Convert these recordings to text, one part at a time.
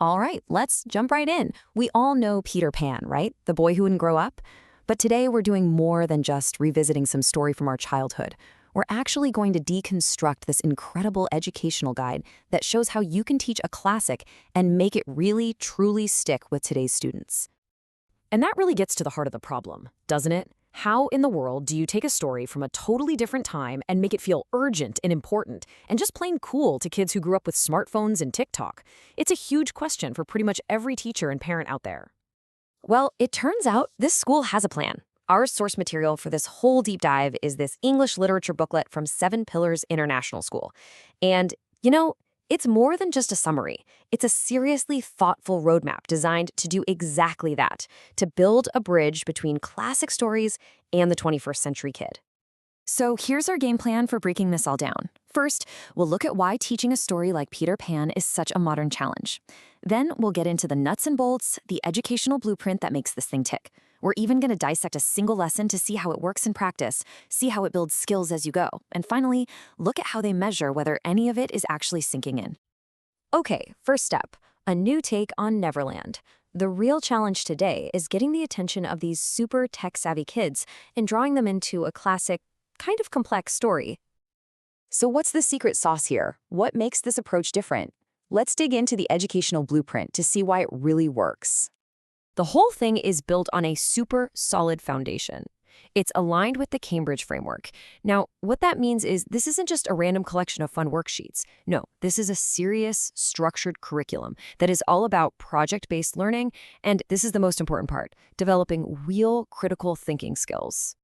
All right, let's jump right in. We all know Peter Pan, right? The boy who wouldn't grow up. But today we're doing more than just revisiting some story from our childhood. We're actually going to deconstruct this incredible educational guide that shows how you can teach a classic and make it really, truly stick with today's students. And that really gets to the heart of the problem, doesn't it? How in the world do you take a story from a totally different time and make it feel urgent and important and just plain cool to kids who grew up with smartphones and TikTok? It's a huge question for pretty much every teacher and parent out there. Well, it turns out this school has a plan. Our source material for this whole deep dive is this English literature booklet from Seven Pillars International School. And, it's more than just a summary. It's a seriously thoughtful roadmap designed to do exactly that, to build a bridge between classic stories and the 21st century kid. So here's our game plan for breaking this all down. First, we'll look at why teaching a story like Peter Pan is such a modern challenge. Then we'll get into the nuts and bolts, the educational blueprint that makes this thing tick. We're even going to dissect a single lesson to see how it works in practice, see how it builds skills as you go, and finally, look at how they measure whether any of it is actually sinking in. Okay, first step, a new take on Neverland. The real challenge today is getting the attention of these super tech-savvy kids and drawing them into a classic, kind of complex story. So what's the secret sauce here? What makes this approach different? Let's dig into the educational blueprint to see why it really works. The whole thing is built on a super solid foundation. It's aligned with the Cambridge framework. Now, what that means is this isn't just a random collection of fun worksheets. No, this is a serious, structured curriculum that is all about project-based learning, and this is the most important part, developing real critical thinking skills.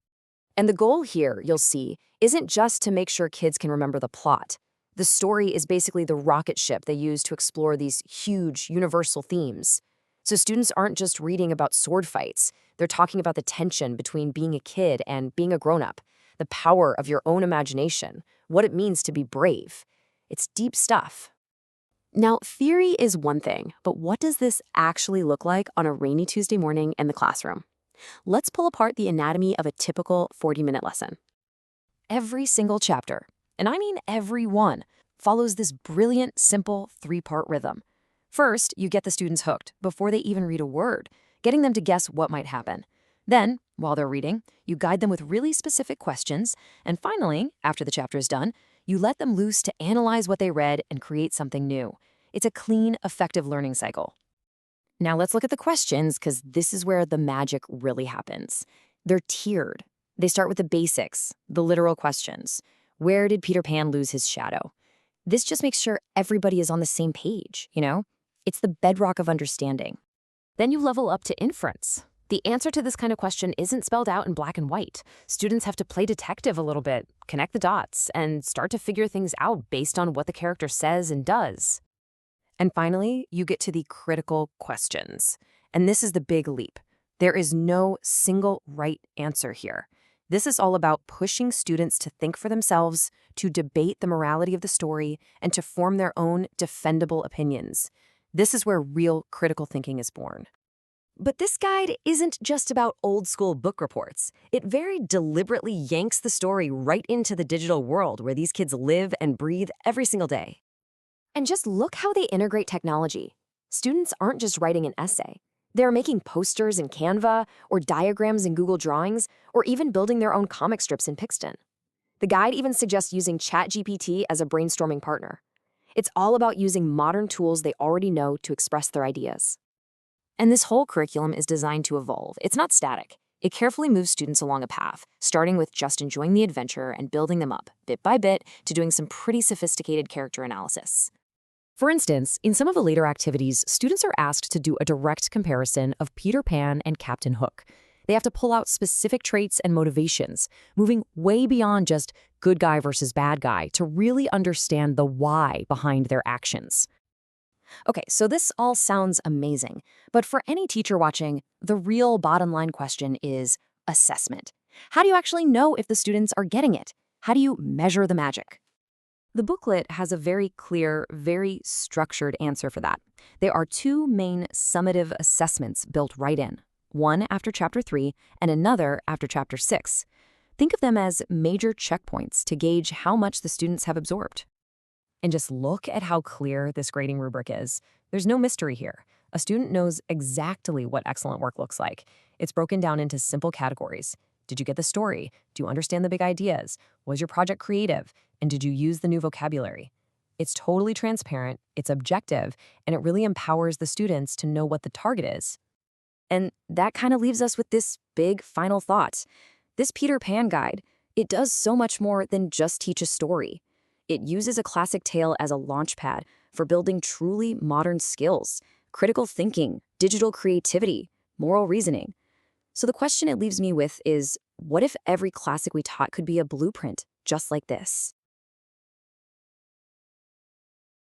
And the goal here, you'll see, isn't just to make sure kids can remember the plot. The story is basically the rocket ship they use to explore these huge, universal themes. So students aren't just reading about sword fights. They're talking about the tension between being a kid and being a grown-up, the power of your own imagination, what it means to be brave. It's deep stuff. Now, theory is one thing, but what does this actually look like on a rainy Tuesday morning in the classroom? Let's pull apart the anatomy of a typical 40-minute lesson. Every single chapter, and I mean every one, follows this brilliant, simple three-part rhythm. First, you get the students hooked before they even read a word, getting them to guess what might happen. Then, while they're reading, you guide them with really specific questions. And finally, after the chapter is done, you let them loose to analyze what they read and create something new. It's a clean, effective learning cycle. Now let's look at the questions, because this is where the magic really happens. They're tiered. They start with the basics, the literal questions. Where did Peter Pan lose his shadow? This just makes sure everybody is on the same page, It's the bedrock of understanding. Then you level up to inference. The answer to this kind of question isn't spelled out in black and white. Students have to play detective a little bit, connect the dots, and start to figure things out based on what the character says and does. And finally, you get to the critical questions. And this is the big leap. There is no single right answer here. This is all about pushing students to think for themselves, to debate the morality of the story, and to form their own defendable opinions. This is where real critical thinking is born. But this guide isn't just about old-school book reports. It very deliberately yanks the story right into the digital world where these kids live and breathe every single day. And just look how they integrate technology. Students aren't just writing an essay. They're making posters in Canva, or diagrams in Google Drawings, or even building their own comic strips in Pixton. The guide even suggests using ChatGPT as a brainstorming partner. It's all about using modern tools they already know to express their ideas. And this whole curriculum is designed to evolve. It's not static. It carefully moves students along a path, starting with just enjoying the adventure and building them up, bit by bit, to doing some pretty sophisticated character analysis. For instance, in some of the later activities, students are asked to do a direct comparison of Peter Pan and Captain Hook. They have to pull out specific traits and motivations, moving way beyond just good guy versus bad guy to really understand the why behind their actions. Okay, so this all sounds amazing, but for any teacher watching, the real bottom line question is assessment. How do you actually know if the students are getting it? How do you measure the magic? The booklet has a very clear, very structured answer for that. There are two main summative assessments built right in, one after Chapter 3 and another after Chapter 6. Think of them as major checkpoints to gauge how much the students have absorbed. And just look at how clear this grading rubric is. There's no mystery here. A student knows exactly what excellent work looks like. It's broken down into simple categories. Did you get the story? Do you understand the big ideas? Was your project creative? And did you use the new vocabulary? It's totally transparent, it's objective, and it really empowers the students to know what the target is. And that kind of leaves us with this big final thought. This Peter Pan guide, it does so much more than just teach a story. It uses a classic tale as a launchpad for building truly modern skills, critical thinking, digital creativity, moral reasoning. So the question it leaves me with is, what if every classic we taught could be a blueprint just like this?